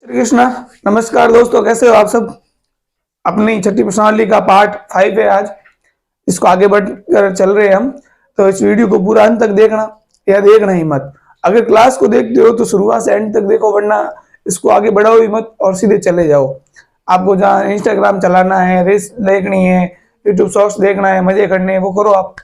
श्री कृष्णा। नमस्कार दोस्तों, कैसे हो आप सब। अपनी छठी प्रश्नावली का पार्ट 5 है आज, इसको आगे बढ़कर चल रहे हैं हम। तो इस वीडियो को पूरा अंत तक देखना या देखना ही मत। अगर क्लास को देखते हो तो शुरुआत से एंड तक देखो, वरना इसको आगे बढ़ाओ ही मत और सीधे चले जाओ। आपको जहाँ इंस्टाग्राम चलाना है, रील्स देखनी है, यूट्यूब शॉर्ट्स देखना है, मजे करने हैं, वो करो। आप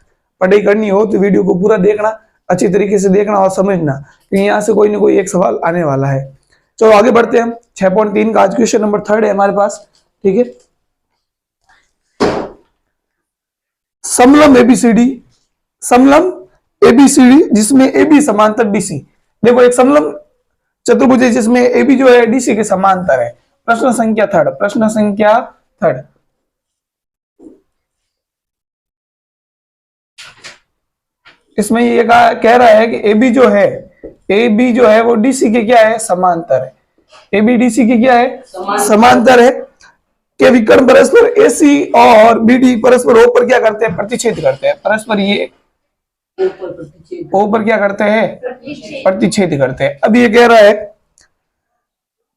पढ़ाई करनी हो तो वीडियो को पूरा देखना, अच्छी तरीके से देखना और समझना कि यहाँ से कोई ना कोई एक सवाल आने वाला है। चलो आगे बढ़ते हैं हम। 6.3 का आज क्वेश्चन नंबर 3 है हमारे पास। ठीक है, समलम एबीसीडी, समलम एबीसीडी जिसमें एबी समांतर डीसी। देखो, एक समलम चतुर्भुज है जिसमें एबी जो है डीसी के समांतर है। प्रश्न संख्या 3, प्रश्न संख्या 3। इसमें ये कह रहा है कि एबी जो है वो डीसी के क्या है, समांतर है। एबी डीसी के क्या है, समांतर है। के विकर्ण परस्पर एसी और बीडी परस्पर ओ पर क्या करते हैं, प्रतिच्छेद करते हैं। परस्पर ये ओ पर क्या करते हैं, प्रतिच्छेद करते हैं। अब ये कह रहा है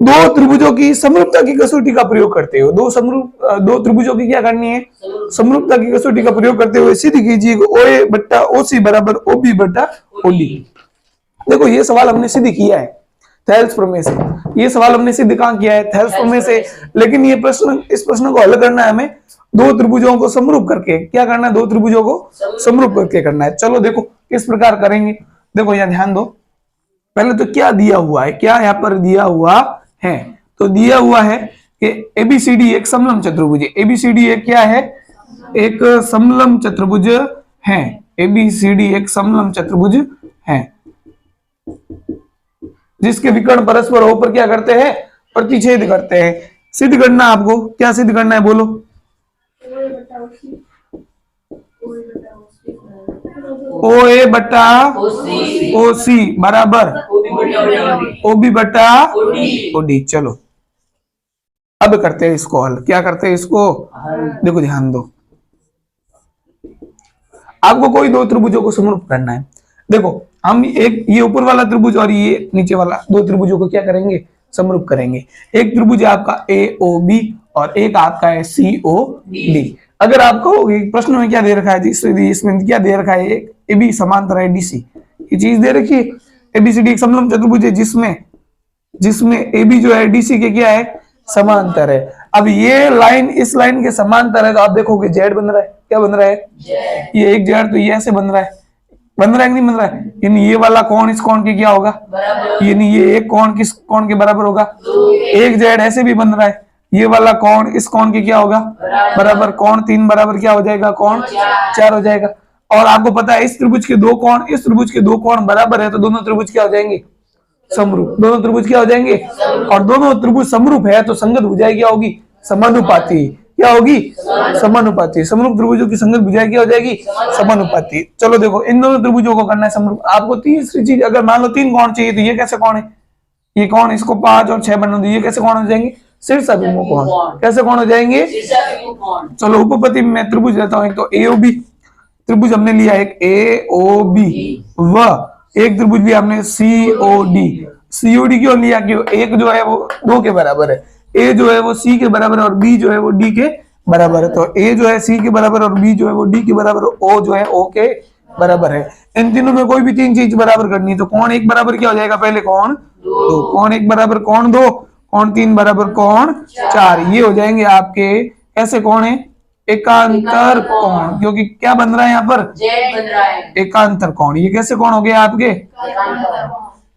दो त्रिभुजों की समरूपता की कसौटी का प्रयोग करते हुए, दो त्रिभुजों की क्या करनी है, समरूपता की कसौटी का प्रयोग करते हुए सिद्ध कीजिए ओए बट्टा ओसी बराबर ओबी बट्टा ओडी। देखो, ये सवाल हमने सिद्ध किया है थेल्स प्रमेय से। ये सवाल हमने सिद्ध कहां किया है, थेल्स प्रमेय से। लेकिन ये इस प्रश्न को हल करना है हमें दो त्रिभुजों को समरूप करके। क्या करना है, दो त्रिभुजों को समरूप करके करना है। चलो देखो किस प्रकार करेंगे। देखो यहाँ ध्यान दो, पहले तो क्या दिया हुआ है, क्या यहाँ पर दिया हुआ है। तो दिया हुआ है कि एबीसीडी एक समलम चतुर्भुज है। एबीसीडी एक क्या है, एक समलम चतुर्भुज है। एबीसीडी एक समलम चतुर्भुज है जिसके विकर्ण परस्पर हो पर क्या करते हैं, प्रतिच्छेद करते हैं। सिद्ध करना आपको, क्या सिद्ध करना है बोलो। ओ ए बट्टा ओ सी बराबर ओबी बट्टा ओडी। चलो अब करते हैं इसको हल। क्या करते हैं इसको, देखो ध्यान दो। आपको कोई दो त्रिभुजों को समरूप करना है। देखो, हम एक ये ऊपर वाला त्रिभुज और ये नीचे वाला, दो त्रिभुजों को क्या करेंगे, समरूप करेंगे। एक त्रिभुज है आपका ए ओ बी और एक आपका है सी ओ डी। अगर आपको प्रश्न में क्या दे रखा है, इसमें क्या दे रखा है, एक ए बी समांतर है डीसी, ये चीज दे रखी है। एबीसीडी एक समलम चतुर्भुज है जिसमें ए बी जो है डीसी के क्या है, समांतर है। अब ये लाइन इस लाइन के समांतर है, तो आप देखोगे जेड बन रहा है। क्या बन रहा है, ये एक जेड, तो ये ऐसे बन रहा है कि नहीं बन रहा है। यानी ये वाला कोण इस कोण के क्या होगा, यानी ये एक कोण किस कोण के बराबर होगा, एक जेड। ऐसे भी बन रहा है, ये वाला कोण इस कोण के क्या होगा, बराबर। कोण 3 बराबर क्या हो जाएगा, कोण 4 हो जाएगा। और आपको पता है इस त्रिभुज के दो कोण, इस त्रिभुज के दो कोण बराबर है, तो दोनों त्रिभुज क्या हो जाएंगे, समरूप। दोनों त्रिभुज क्या हो जाएंगे, और दोनों त्रिभुज समरूप है तो संगत भुजाएं क्या होगी, समानुपाती। क्या होगी, समानुपाती। समरूप त्रिभुजों की संगत भुजाएं क्या हो जाएगी, समानुपाती। चलो देखो, इन दोनों त्रिभुजों को करना है समरूप। आपको तीसरी चीज, अगर मान लो 3 कोण चाहिए, तो ये कैसे कोण है, ये कोण, इसको 5 और 6 बना दो, ये कैसे कोण हो जाएंगे, शीर्षाभिमुख कोण। कैसे कोण हो जाएंगे, चलो उपपति में त्रिभुज लेता हूं। एक तो एओबी त्रिभुज हमने लिया, एक एओबी, व एक त्रिभुज लिया हमने सीओडी। सीओडी क्यों लिया, क्यों, एक जो है वो 2 के बराबर है, ए जो है वो सी के बराबर है और बी जो है वो डी के बराबर है। तो ए जो है सी के बराबर और बी जो है वो डी के बराबर, ओ जो है ओ के बराबर है। इन तीनों में कोई भी 3 चीज बराबर करनी है, तो कोण 1 बराबर क्या हो जाएगा, पहले कोण 2, कोण 1 बराबर कोण 2, कोण 3 बराबर कोण 4। ये हो जाएंगे आपके ऐसे कोण है, एकांतर कोण, क्योंकि क्या बन रहा है यहाँ पर, एकांतर कोण। ये कैसे कोण हो गए आपके,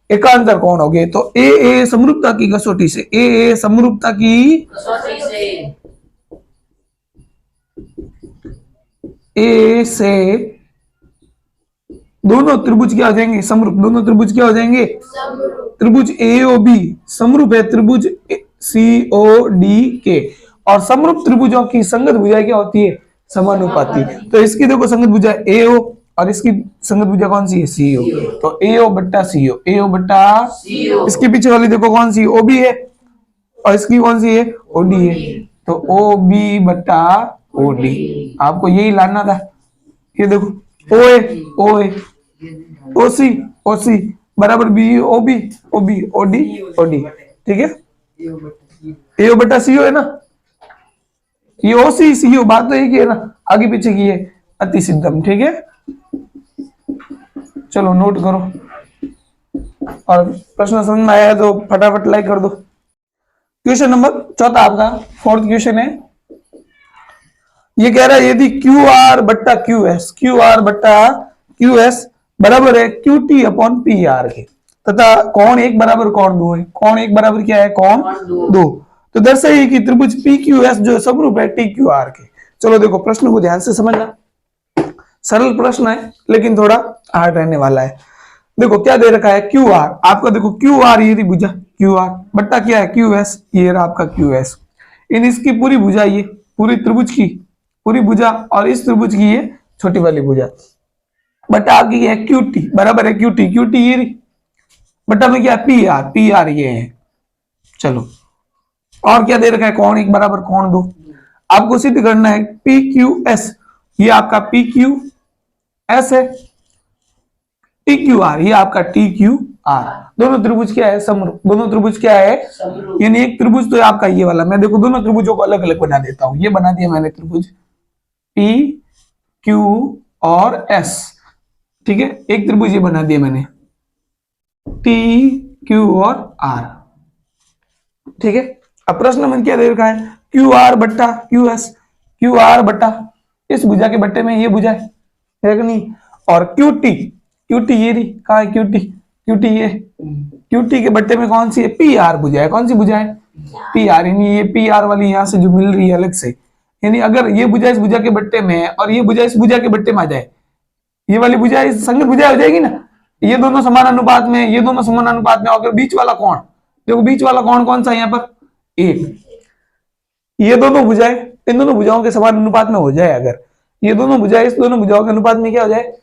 एकांतर कोण हो गए। तो ए समरूपता की कसौटी से, ए समरूपता की कसौटी से, ए से दोनों त्रिभुज क्या हो जाएंगे, समरूप। दोनों त्रिभुज क्या हो जाएंगे, त्रिभुज एओबी समरूप है त्रिभुज सीओडी के। और समरूप त्रिभुजों की संगत भुजा क्या होती है, समानुपाती। तो इसकी देखो संगत भुजा एओ और इसकी संगत भुजा कौन सी है, सीओ। तो एओ बट्टा सीओ, एओ बट्टा सीओ। इसके पीछे वाली देखो कौन सी, ओबी है, और इसकी कौन सी है, ओडी है। तो ओबी बट्टा ओडी, आपको यही लाना था। ये देखो ओए ओसी बराबर बी ओबी ओबी ओडी ओडी। ठीक है, ए बटा सी है ना, ये ओ सी सी ओ, बात तो एक ही है ना, आगे पीछे की है अति सिद्धम। ठीक है, चलो नोट करो, और प्रश्न समझ में आया तो फटाफट लाइक कर दो। क्वेश्चन नंबर चौथा आपका, फोर्थ क्वेश्चन है, ये कह रहा है यदि क्यू आर बट्टा क्यू एस, क्यू आर बट्टा क्यू एस बराबर है Q T upon P R के, तथा कौन एक बराबर कौन दो है, कौन एक बराबर क्या है, कौन दो, तो दर्शाइए कि त्रिभुज पी क्यू एस जो समरूप है टी क्यू आर के। चलो देखो प्रश्न को ध्यान से समझना, सरल प्रश्न है लेकिन थोड़ा हार्ड रहने वाला है। देखो क्या दे रखा है, क्यू आर, आपका देखो क्यू आर ये भुजा क्यू आर बट्टा क्या है क्यू एस, ये रहा आपका क्यू एस, इन इसकी पूरी भुजा, ये पूरी त्रिभुज की पूरी भुजा, और इस त्रिभुज की ये छोटी वाली भुजा, बट्टा आपकी है क्यू टी बराबर है क्यू टी, क्यू टी ये रही, बट्टा में क्या पी आर ये है। चलो और क्या दे रखा है, कौन एक बराबर कौन दो, आपको सिद्ध करना है पी क्यू एस, ये आपका पी क्यू एस है, टी क्यू आर ये आपका टी क्यू आर, दोनों त्रिभुज क्या है, समरूप, दोनों त्रिभुज क्या है, यानी एक त्रिभुज तो है आपका ये वाला, मैं देखो दोनों त्रिभुजों को अलग अलग बना देता हूं, ये बना दिया मैंने त्रिभुज पी क्यू और एस, ठीक है, एक त्रिभुज ये बना दिया मैंने टी क्यू और आर। ठीक है, अब प्रश्न में क्या दे रखा है, क्यू आर बट्टा क्यू एस, क्यू आर बट्टा इस भुजा के बट्टे में ये भुजा है कि नहीं, और क्यू टी ये रही, कहा है क्यू टी ये क्यू टी के बट्टे में कौन सी है, पी आर भुजा है, कौन सी भुजा है, पी आर, यानी ये पी आर वाली यहां से जो मिल रही है अलग से, यानी अगर ये भुजा इस भुजा के बट्टे में है और ये भुजा इस भुजा के बट्टे में आ जाए, ये वाली भुजा इस संगत भुजा हो जाएगी ना, ये दोनों समान अनुपात में, ये दोनों समान अनुपात में, अगर बीच वाला कौन, देखो बीच वाला कौन कौन सा है यहाँ पर, एक, ये दोनों भुजाएं इन दोनों भुजाओं के समान अनुपात में हो जाए, अगर ये दोनों भुजाएं इस दोनों भुजाओं के अनुपात में क्या हो जाए,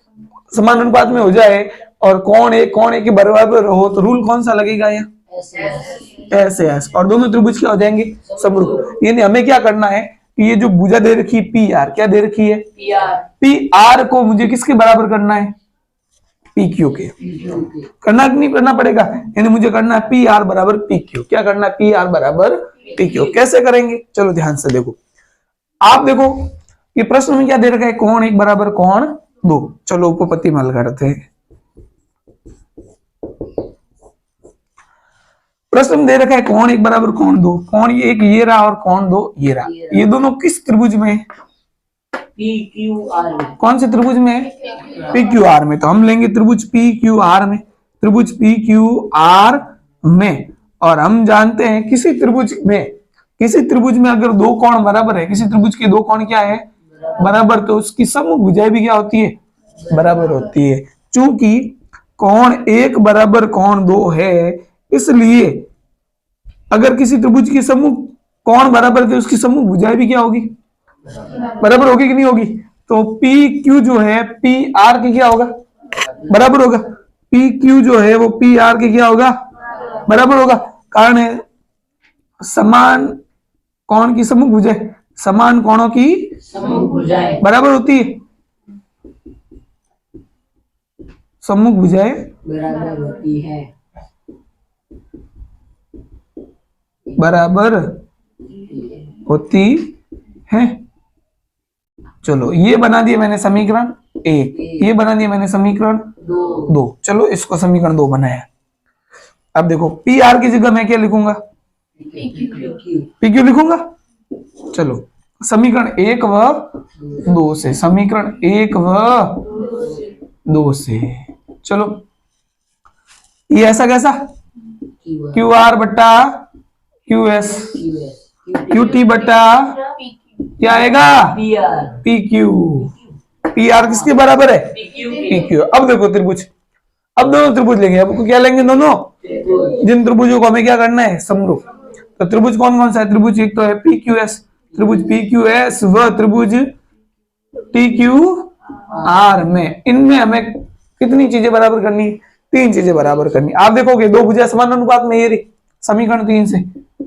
समान अनुपात में हो जाए, और कौन एक के बराबर हो, तो रूल कौन सा लगेगा यहाँ, एस एस, और दोनों त्रिभुज क्या हो जाएंगे, समरूप। यानी हमें क्या करना है कि ये जो भुजा दे रखी है पी आर, क्या दे रखी है, पी आर को मुझे किसके बराबर करना है, पी क्यू के, करना नहीं करना पड़ेगा, यानी मुझे करना है पी आर बराबर पी क्यू, क्या करना है, पी आर बराबर पी क्यू, कैसे करेंगे, चलो ध्यान से देखो, आप देखो ये प्रश्न में क्या दे रखा है, कौन एक बराबर कौन दो, चलो उपपत्ति में हल करते हैं। प्रश्न में दे रखा है कौन एक बराबर कौन दो, कौन ये एक ये रहा और कौन दो ये रहा, ये दोनों किस त्रिभुज में है, पी क्यू आर में, कौन से त्रिभुज में है, पी क्यू आर में, तो हम लेंगे त्रिभुज पी क्यू आर में, त्रिभुज पी क्यू आर में, और हम जानते हैं किसी त्रिभुज में अगर दो कोण बराबर है, किसी त्रिभुज के दो कोण क्या है बराबर, तो उसकी समूह भुजाएं भी क्या होती है, बराबर होती है। चूंकि कोण एक बराबर कोण दो है, इसलिए अगर किसी त्रिभुज की समूह कोण बराबर थे, उसकी समूह भुजाएं भी क्या होगी, बराबर होगी कि नहीं होगी, तो पी क्यू जो है पी आर के क्या होगा, बराबर होगा, पी क्यू जो है वो पी आर के क्या होगा, बराबर होगा, कारण है समान कोण की समूह भुजाएं समान कोणों की समूह भुजाएं बराबर होती है, सम्मुख भुजाएं बराबर होती है, बराबर होती है। चलो ये बना दिया मैंने समीकरण एक, ये बना दिया मैंने समीकरण दो, चलो इसको समीकरण दो बनाया। अब देखो पी आर की जगह मैं क्या लिखूंगा, पी क्यू लिखूंगा। चलो समीकरण एक व दो से, समीकरण एक व दो से, चलो ये ऐसा कैसा, क्यू आर बट्टा क्यू एस, क्यू टी बट्टा क्या आएगा, पी क्यू, पी आर किसके बराबर है, पी क्यू। अब देखो त्रिभुज, अब दोनों त्रिभुज लेंगे, अब क्या लेंगे, दोनों जिन त्रिभुजों को हमें क्या करना है, समरूप। तो त्रिभुज कौन कौन सा है, त्रिभुज एक तो है पी क्यू एस, त्रिभुज पी क्यू एस व त्रिभुज टी क्यू आर में, इनमें हमें कितनी चीजें बराबर करनी है, तीन चीजें बराबर करनी। आप देखोगे दो भुजा समान अनुपात में, ये रही समीकरण तीन से,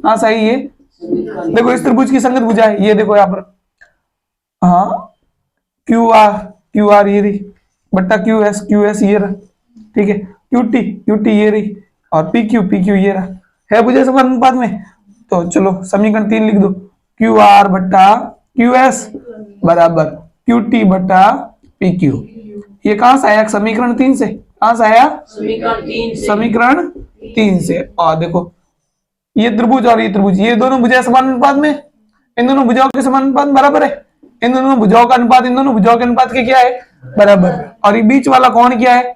हाँ सही है। देखो इस त्रिभुज की संगत भुजा है, ये देखो यहाँ पर, हाँ क्यू आर ये रही बट्टा क्यू एस ये रहा, ठीक है, क्यू टी ये रही, और पी क्यू ये रहा, है भुजा समान अनुपात में। तो चलो समीकरण 3 लिख दो, क्यू आर बट्टा क्यू एस बराबर क्यू टी बट्टा पी क्यू। ये कहां से आया? समीकरण 3 से। कहां से आया? समीकरण 3 से। समीकरण 3 से। और देखो ये त्रिभुज और ये त्रिभुज, ये दोनों भुजाएं समान अनुपात में, इन दोनों भुजाओं के समान अनुपात बराबर है। इन दोनों भुजाओं का अनुपात इन दोनों भुजाओं के अनुपात के क्या है? बराबर। और ये बीच वाला कोण क्या है?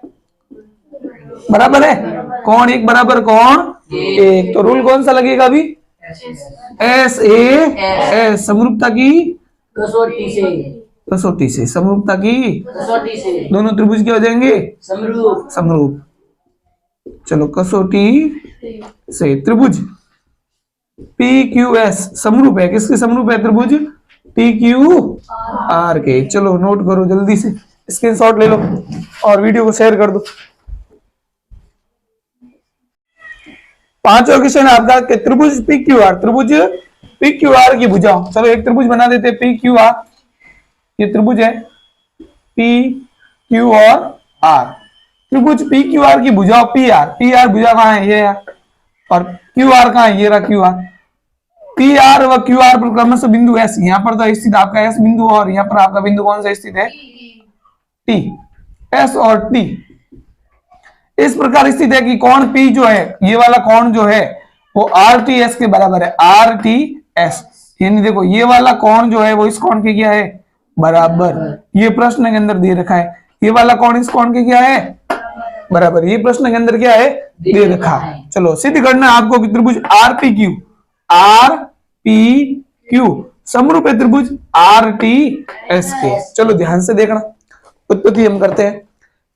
बराबर है। कोण एक बराबर कोण एक। तो रूल कौन सा लगेगा अभी? एस ए एस, समरूपता की कसौटी से। कसौटी से, समरूपता की कसौटी से दोनों त्रिभुज क्या हो जाएंगे? समरूप। समरूप। चलो कसौटी से त्रिभुज पी क्यू एस समरूप है। किसके समरूप है? त्रिभुज पी क्यू आर के। चलो नोट करो जल्दी से, स्क्रीनशॉट ले लो और वीडियो को शेयर कर दो। पांचवा क्वेश्चन है आपका कि त्रिभुज पी क्यू आर, त्रिभुज पी क्यू आर की भुजाओं। चलो एक त्रिभुज बना देते हैं पी क्यू आर। ये त्रिभुज है पी क्यू और आर। त्रिभुज पी क्यू आर की भुजाओं पी आर भुजा कहां है? ये है। और क्यू आर कहां है? ये रहा क्यू आर। पी आर व क्यू आर पर क्रमशः बिंदु एस, यहाँ पर तो स्थित आपका एस बिंदु और यहाँ पर आपका बिंदु कौन सा स्थित है? टी। एस और टी इस प्रकार स्थित है कि कोण पी जो है, ये वाला कोण जो है वो आर टी एस के बराबर है। आर टी एस यानी देखो ये वाला कोण जो है वो इस कोण के क्या है? बराबर। ये प्रश्न के अंदर दे रखा है। ये वाला कोण इस कोण के क्या है? बराबर। ये प्रश्न के अंदर क्या है? दे रखा है। चलो सिद्ध करना है आपको कि त्रिभुज आर पी क्यू समरूप है त्रिभुज आर टी एस के। चलो ध्यान से देखना, उत्पत्ति हम करते हैं।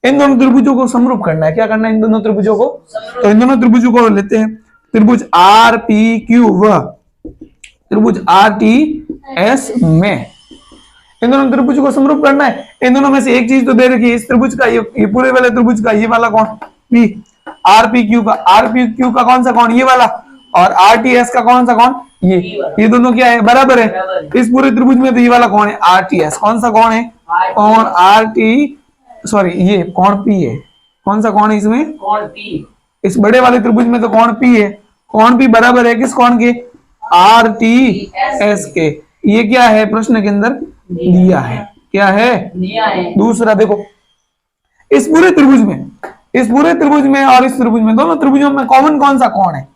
इन दोनों त्रिभुजों को समरूप करना है। क्या करना है? इन दोनों त्रिभुजों को, तो इन दोनों त्रिभुजों को लेते हैं। त्रिभुज आर पी क्यू व त्रिभुज आर टी एस में इन दोनों त्रिभुजों को समरूप करना है। इन दोनों में से एक चीज तो दे रखी है, इस त्रिभुज का, ये पूरे वाले त्रिभुज का ये वाला कोण पी आर पी क्यू का, आर पी क्यू का कौन सा कोण? ये वाला। और आर टी एस का कौन सा कोण? ये दोनों क्या है? बराबर है। इस पूरे त्रिभुज में तो ये वाला कोण है आर टी एस। कौन सा कोण है? कोण आर टी, सॉरी ये कोण पी है। कौन सा कोण है इसमें? कोण पी। इस बड़े वाले त्रिभुज में तो कोण पी है। कोण पी बराबर है किस कोण के? आर टी एस के। ये क्या है? प्रश्न के अंदर दिया है। क्या है? दिया है। दूसरा देखो, इस पूरे त्रिभुज में और इस त्रिभुज में, दोनों त्रिभुजों में कॉमन कौन सा कोण है?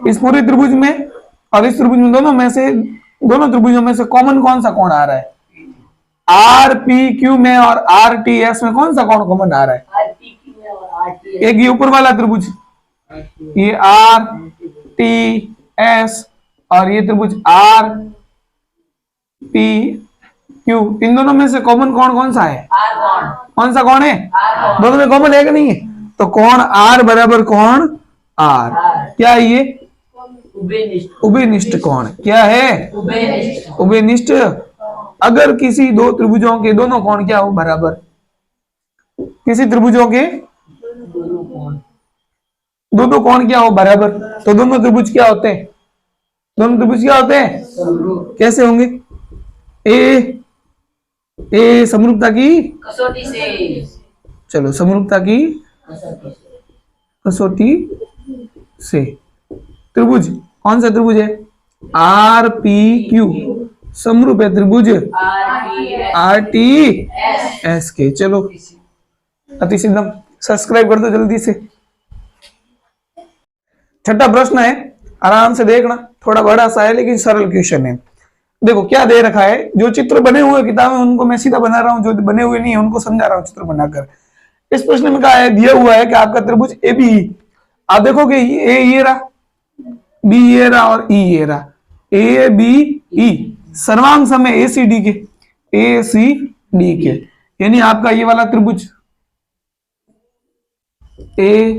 इस पूरे त्रिभुज में और इस त्रिभुज में, दोनों त्रिभुजों में से कॉमन कौन सा कोण आ रहा है? आर पी क्यू में और आर टी एस में कौन सा कोण कॉमन आ रहा है? आर पी क्यू में और आर टी एस। एक ये ऊपर वाला त्रिभुज, ये आर टी एस और ये त्रिभुज आर पी क्यू, इन दोनों में से कॉमन कोण कौन सा है? आर कोण। कौन सा कोण है? आर कोण। दोनों में कॉमन है कि नहीं है? तो कोण आर बराबर कोण आर। क्या है ये? उभयनिष्ठ। उभयनिष्ठ कोण। क्या है? उभयनिष्ठ। उभयनिष्ठ। अगर किसी दो त्रिभुजों के दोनों कोण क्या हो? बराबर। किसी त्रिभुजों के दोनों कोण क्या हो? बराबर। तो दोनों त्रिभुज क्या होते हैं? दोनों त्रिभुज क्या होते हैं? समरूप। कैसे होंगे? ए समरूपता की कसौटी से। चलो समरूपता की कसौटी से त्रिभुज, कौन सा त्रिभुज है? आर पी क्यू समरूप है त्रिभुज आर टी एस के। चलो अति शीघ्र सब्सक्राइब कर दो जल्दी से। छठा प्रश्न है, आराम से देखना, थोड़ा बड़ा सा है लेकिन सरल क्वेश्चन है। देखो क्या दे रखा है, जो चित्र बने हुए किताब में उनको मैं सीधा बना रहा हूं, जो बने हुए नहीं है उनको समझा रहा हूं चित्र बनाकर। इस प्रश्न में कहा है, दिया हुआ है कि आपका त्रिभुज ए बी, आप देखोगे ए ये रहा, बी ये रहा और ई ये रहा, ए बी ई सर्वांग समय ए सी डी के, यानी आपका ये वाला त्रिभुज ए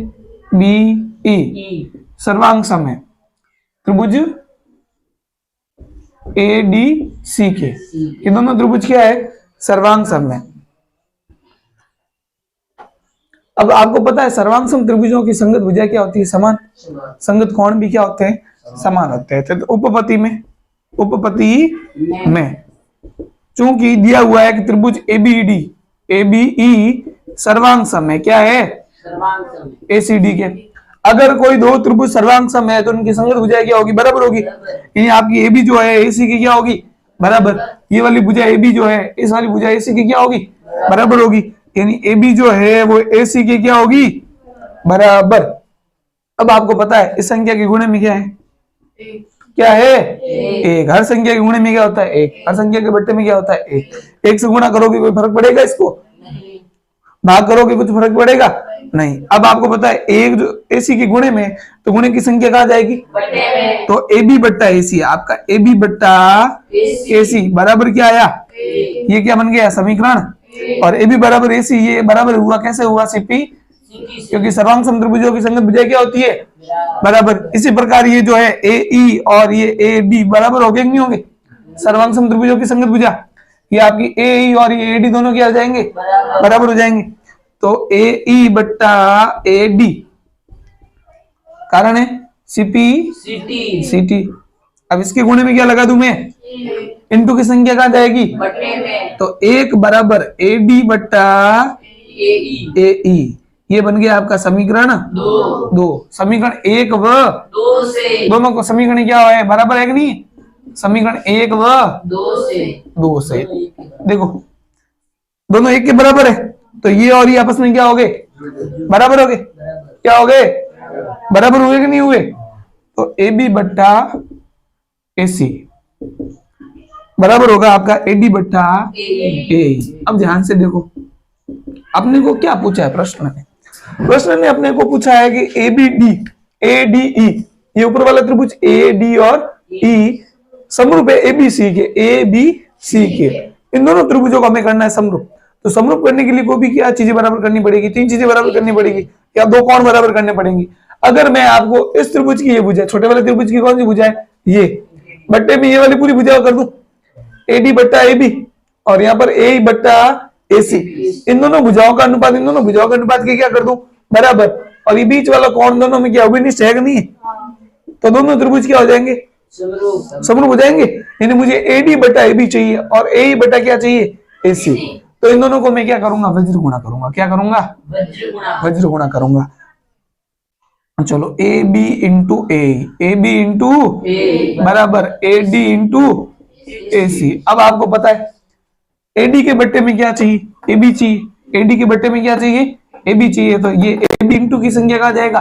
बी ई सर्वांग समय त्रिभुज ए डी सी के, ये दोनों त्रिभुज क्या है? सर्वांग समय। अब आपको पता है सर्वांग सम त्रिभुजों की संगत भुजा क्या होती है? समान। संगत कोण भी क्या होते हैं? समान होते हैं। तो उपपत्ति में चूंकि दिया हुआ है कि त्रिभुज ए बी ई सर्वांग समय क्या है? सर्वांग समय एसीडी के। अगर कोई दो त्रिभुज सर्वांग सम है तो उनकी संगत भुजा क्या होगी, बराबर होगी। यानी आपकी ए बी जो है AC की क्या होगी, बराबर। ये वाली भुजा ए बी जो है इस वाली भुजा AC की क्या होगी, बराबर होगी। यानी ए बी जो है वो AC की क्या होगी, बराबर। अब आपको पता है इस संख्या के गुणे में क्या है, क्या है, एक। हर संख्या के गुणे में क्या होता है, एक। हर संख्या के बट्टे में क्या होता है, एक। एक से गुणा करोगे कोई फर्क पड़ेगा, इसको भाग करोगे कुछ फर्क पड़ेगा नहीं। अब आपको पता है एक जो AC के गुणे में, तो गुणे की संख्या कहाँ जाएगी, तो AB बट्टा AC, आपका AB बट्टा AC बराबर क्या आया, ये क्या बन गया, समीकरण। और AB बराबर AC, ये बराबर हुआ, कैसे हुआ, CP, क्योंकि सर्वांग समत्रिभुजों की संगत भुजा क्या होती है, बराबर। इसी प्रकार ये जो है AE और ये AB बराबर हो गए नहीं होंगे, सर्वांग समत्रिभुजों की संगत भुजा। ये आपकी AE और ये AD दोनों क्या हो जाएंगे, बराबर हो जाएंगे। तो AE बट्टा AD, कारण है CT। अब इसके गुणे में क्या लगा दूं मैं, इनटू की संख्या कहाँ जाएगी, तो एक बराबर AD बट्टा AE, ये बन गया आपका समीकरण दो। समीकरण एक व दो से, दोनों को समीकरण क्या है, बराबर है कि नहीं, समीकरण एक व दो से देखो दोनों एक के बराबर है, तो ये और ये आपस में क्या हो गए, बराबर हो गए। क्या हो गए, बराबर हुए कि नहीं हुए। तो AB बट्टा AC बराबर होगा आपका AD बट्टा AE। अब ध्यान से देखो, अपने को क्या पूछा है प्रश्न ने, प्रश्न ने अपने को पूछा है कि ABD ये ऊपर वाला त्रिभुज AD और E समरूप है ABC के, इन दोनों त्रिभुजों को हमें करना है समरूप। तो समरूप करने के लिए कोई भी क्या चीजें बराबर करनी पड़ेगी, तीन चीजें बराबर करनी पड़ेगी, या दो कोण बराबर करने पड़ेंगी। अगर मैं आपको इस त्रिभुज की ये भुजा, छोटे वाले त्रिभुज की कौन सी भुजा है, ये बट्टे में ये वाली पूरी भुजा कर दूं AD बट्टा AB, और यहाँ पर AE बट्टा AC, इन दोनों भुजाओं का अनुपात के क्या कर दूं, बराबर। और ये बीच वाला कोण दोनों में क्या अभिनिष्ट है कि नहीं, तो दोनों त्रिभुज क्या हो जाएंगे, समरूप हो जाएंगे। यानी मुझे AD बट्टा AB चाहिए और AE बट्टा क्या चाहिए, AC। तो इन दोनों को मैं क्या करूंगा, वज्र गुणा करूंगा। क्या करूंगा, वज्र गुणा करूंगा। चलो AB इंटू बराबर AD इंटू AC। अब आपको पता है AD के बट्टे में क्या चाहिए, AB चाहिए। AD के बट्टे में क्या चाहिए, AB चाहिए। तो ये AB इंटू की संख्या कहाँ जाएगा,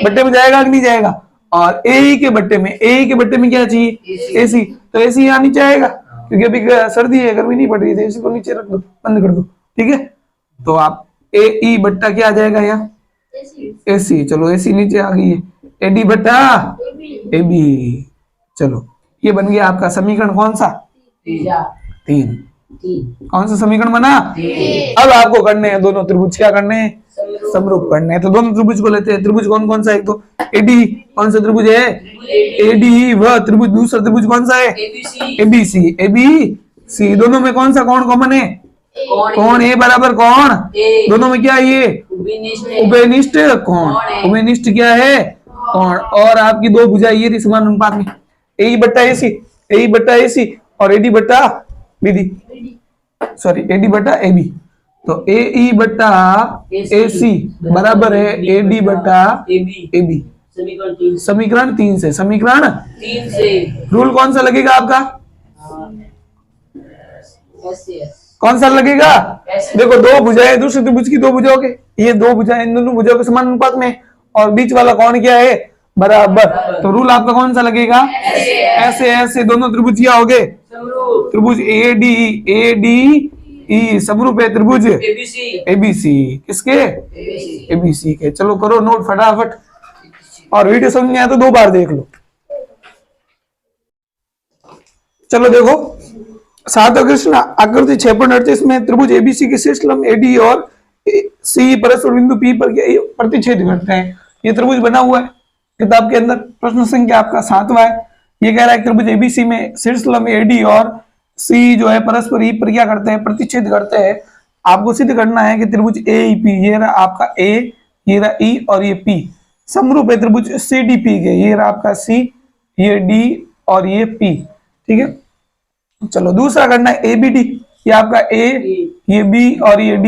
बट्टे में जाएगा कि नहीं जाएगा। और AE के बट्टे में क्या चाहिए, AC। तो AC यहाँ नीचे आएगा, क्योंकि अभी सर्दी है, गर्मी नहीं पड़ रही है, AC को नीचे रख दो, बंद कर दो, ठीक है। तो आप AE बट्टा क्या आ जाएगा यहाँ, AC। चलो AC नीचे आ गई है, AD बट्टा AB। चलो ये बन गया आपका समीकरण कौन सा, 3। कौन सा समीकरण बना, अब आपको करने हैं दोनों त्रिभुज, क्या करने हैं, समरूप करने हैं। तो दोनों त्रिभुज को लेते हैं। त्रिभुज कौन कौन सा है, एक तो AD, कौन सा त्रिभुज है, AD वह त्रिभुज। दूसरा त्रिभुज कौन सा है, ABC। दोनों में कौन सा कोण कॉमन है, कोण A बराबर कोण, दोनों में क्या है, ये उभयनिष्ठ कोण। उभयनिष्ठ क्या है, कोण। और आपकी दो भुजा ये थी समान अनुपात में, AE बट्टा AC और AD बट्टा BD, सॉरी AD बट्टा AB। तो AE बट्टा AC बराबर है AD बट्टा AB। समीकरण 3 से, समीकरण 3 से रूल कौन सा लगेगा आपका, कौन सा लगेगा, देखो दो भुजाएं, दूसरे त्रिभुज की दो भुजाओं के, ये दो भुजाएं, इन दोनों भुजाओं के समान अनुपात में, और बीच वाला कौन क्या है, बराबर। तो रूल आपका कौन सा लगेगा, ऐसे दोनों त्रिभुज क्या हो गए, त्रिभुज ADE समरूप है त्रिभुज ABC। किसके, ABC के। चलो करो नोट फटाफट, और वीडियो समझ में आया तो 2 बार देख लो। चलो देखो, 7 कृष्ण आकृति 6.38 में त्रिभुज ABC के शीर्ष लंब AD और C परस्पर बिंदु P पर प्रतिच्छेद करते हैं। ये त्रिभुज बना हुआ है किताब के अंदर, प्रश्न संख्या आपका 7वां है। ये कह रहा है त्रिभुज ABC में शीर्ष लंब AD और C जो है परस्पर E पर क्या करते हैं, प्रतिच्छेद करते हैं। आपको सिद्ध करना है कि त्रिभुज AEP, ये रहा आपका A, ये रहा E और ये P, समरूप है त्रिभुज CDP के। ये रहा आपका C, ये D और ये P, ठीक है। चलो दूसरा करना है ABD, ये आपका A, ये B और ये D।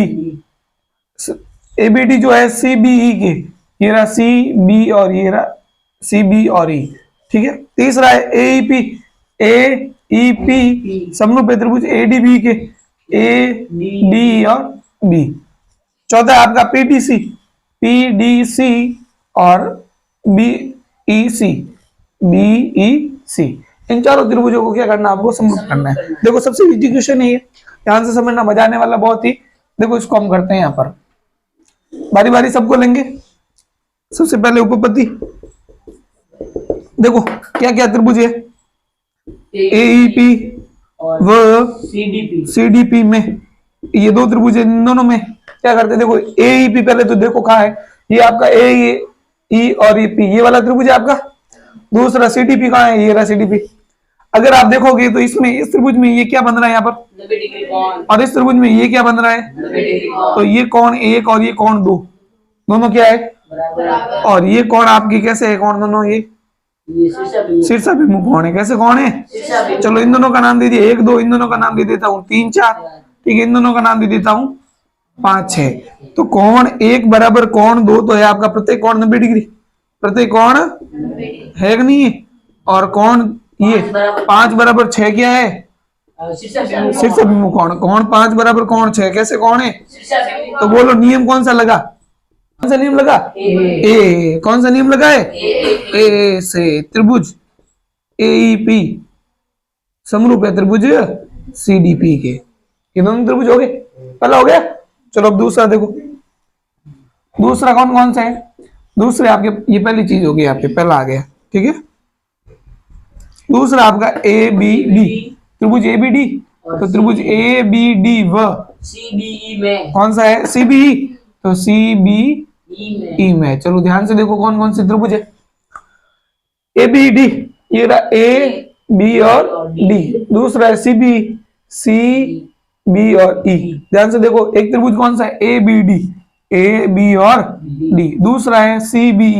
ABD जो है CBE के, ये रहा सी बी और ये रहा सी बी और ई, ठीक है। तीसरा है ए ई पी समरूप है त्रिभुज ए डी बी के, ए डी और बी। चौथा है आपका पी डी सी और बी ई सी। इन चारों त्रिभुजों को क्या करना है, आपको समरूप करना है। देखो सबसे इजी क्वेश्चन है ये, ध्यान से समझना, मजा आने वाला बहुत ही। देखो इसको हम करते हैं यहाँ पर, बारी बारी सबको लेंगे। सबसे पहले उपपत्ति, देखो क्या क्या त्रिभुज है, एईपी व सीडीपी में, ये दो त्रिभुज है। इन दोनों में क्या करते हैं, देखो एईपी पहले तो देखो कहाँ है, ये आपका ए ई और ये पी, ये वाला त्रिभुज है आपका। दूसरा सीडीपी कहाँ है, ये रहा सीडीपी। अगर आप देखोगे तो इसमें इस त्रिभुज में ये क्या बन रहा है यहाँ पर, 90 डिग्री कोण, और इस त्रिभुज में ये क्या बन रहा है, 90 डिग्री कोण, तो ये कोण एक और ये कोण दो, दोनों क्या है, बराबर। और ये कोण आपकी कैसे है, कोण दोनों ये ये शीर्षाभिमुख, शीर्षाभिमुख कोण है। कैसे कोण है, शीर्षाभिमुख। चलो इन दोनों का नाम दे दिए, 1 2, इन दोनों का नाम दे देता हूँ 3 4, ठीक है। इन दोनों का नाम दे देता हूँ 5 6। तो कोण 1 बराबर कोण 2 तो है आपका प्रत्येक कोण 90 डिग्री, प्रत्येक कोण है कि नहीं है। और कोण ये 5 बराबर 6 क्या है, शीर्षाभिमुख, शीर्षाभिमुख कोण। कोण 5 बराबर कोण 6, कैसे कोण है, शीर्षाभिमुख। तो बोलो नियम कौन सा लगा, कौन सा नियम लगा, ए। कौन सा नियम लगा है, ए से त्रिभुज एईपी समरूप है त्रिभुज सीडीपी के। ये दोनों त्रिभुज हो गए, पहला हो गया। चलो अब दूसरा देखो, दूसरा कौन कौन सा है, दूसरे आपके, ये पहली चीज हो गई आपके, पहला आ गया, ठीक है। दूसरा आपका ए बी डी, त्रिभुज ए बी डी, तो त्रिभुज ए बी डी व सीबीई में, कौन सा है, सीबीई, तो सीबी ई में, ई में। चलो ध्यान से देखो कौन कौन से त्रिभुज है, ए बी डी, ये रहा ए बी और डी। दूसरा है सी बी और ई। ध्यान से देखो एक त्रिभुज कौन सा है, ए बी और डी। दूसरा है सी बी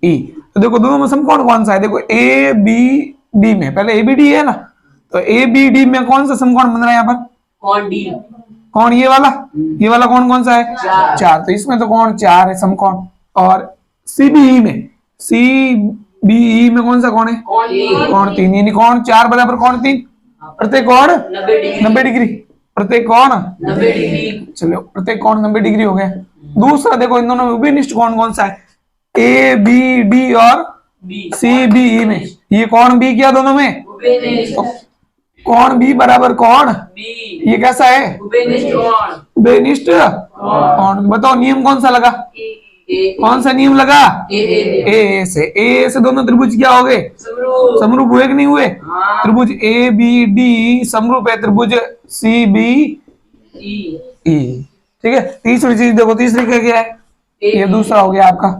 ई। तो देखो दोनों में समकोण कौन सा है, देखो ए बी डी में, पहले ए बी डी है ना, तो ए बी डी में कौन सा समकोण बन रहा है यहाँ पर, कोण डी, कौन ये वाला कौन कौन सा है, 4। तो इसमें तो कौन 4 है समकोण। और सीबीई में कौन सा कौन है, कौन 3, यानी कौन 4 बराबर कौन 3, प्रत्येक कौन 90 डिग्री, प्रत्येक कौन 90 डिग्री। चलो प्रत्येक कौन 90 डिग्री हो गया। दूसरा देखो इन दोनों में उभयनिष्ठ कौन कौन सा है, ए बी डी और सी बी ई में, ये कौन बी क्या दोनों में, उभयनिष्ठ, कौन बी बराबर कौन बी, ये कैसा है, उभयनिष्ठ कोण, उभयनिष्ठ कौन। बताओ नियम कौन सा लगा, कौन सा नियम लगा, ए से दोनों त्रिभुज क्या हो गए, समरूप, समरूप हुए कि नहीं हुए। हाँ। त्रिभुज ए बी डी समरूप है त्रिभुज सी बी ई, ई, ठीक है। तीसरी चीज देखो, तीसरी क्या क्या है, ये दूसरा हो गया आपका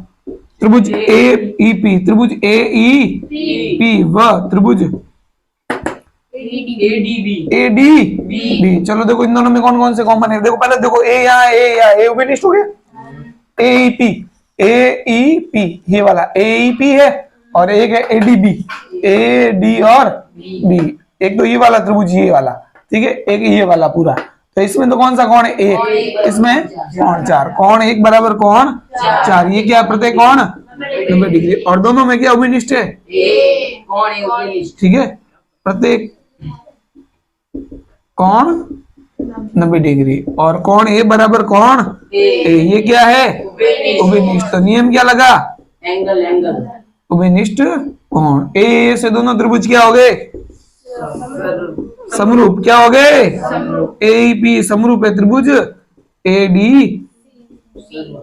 त्रिभुज ए ई पी, त्रिभुज ए ई पी व त्रिभुज ए डी बी। चलो देखो इन दोनों में कौन कौन से कॉमन है, देखो पहले देखो ए उभयनिष्ठ हो गया, ए ई पी ये वाला ए ई पी है, और एक है ए डी और बी। एक तो ये वाला त्रिभुज ये वाला, ठीक है, एक ये वाला पूरा। तो इसमें तो कौन सा कौन है, एक, इसमें कौन 4, कौन 1 बराबर कौन 4, ये क्या प्रत्येक कौन 90 डिग्री। और दोनों में क्या उभयनिष्ठ है, कोण है उभयनिष्ठ, ठीक है, प्रत्येक कौन 90 डिग्री। और कौन ए बराबर कौन ए, ये क्या है उभयनिष्ठ। तो नियम क्या लगा, एंगल, उभयनिष्ठ कौन। ए से दोनों त्रिभुज क्या हो गए, समरूप। क्या हो गए, ए पी समरूप है त्रिभुज ए डी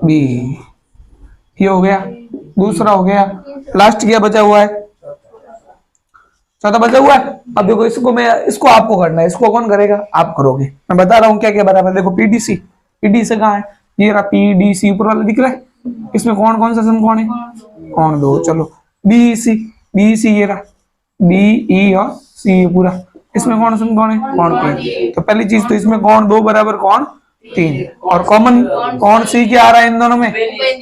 बी, ये हो गया, दूसरा हो गया। लास्ट क्या बचा हुआ है, चौथा बचा हुआ है। अब देखो इसको आपको करना है, इसको कौन करेगा, आप करोगे। मैं बता रहा हूँ क्या क्या बराबर। देखो पीडीसी, पीडीसी कहाँ है, ये रहा पीडीसी ऊपर वाला दिख रहा है, इसमें कौन कौन सा समकोण है, कौन 2। चलो बीसी ये रहा, बी ई और सी पूरा, इसमें कौन समकोण है, कौन 3। तो पहली चीज तो इसमें कौन 2 बराबर कौन 3, और कॉमन कौन सी क्या आ रहा है इन दोनों में,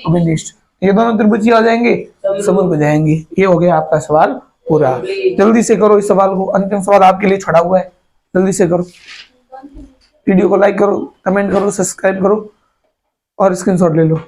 उभयनिष्ठ। ये दोनों त्रिभुज हो जाएंगे, समरूप हो जाएंगे। ये हो गया आपका सवाल पूरा। जल्दी से करो इस सवाल को, अंतिम सवाल आपके लिए छोड़ा हुआ है, जल्दी से करो। वीडियो को लाइक करो, कमेंट करो, सब्सक्राइब करो और स्क्रीनशॉट ले लो।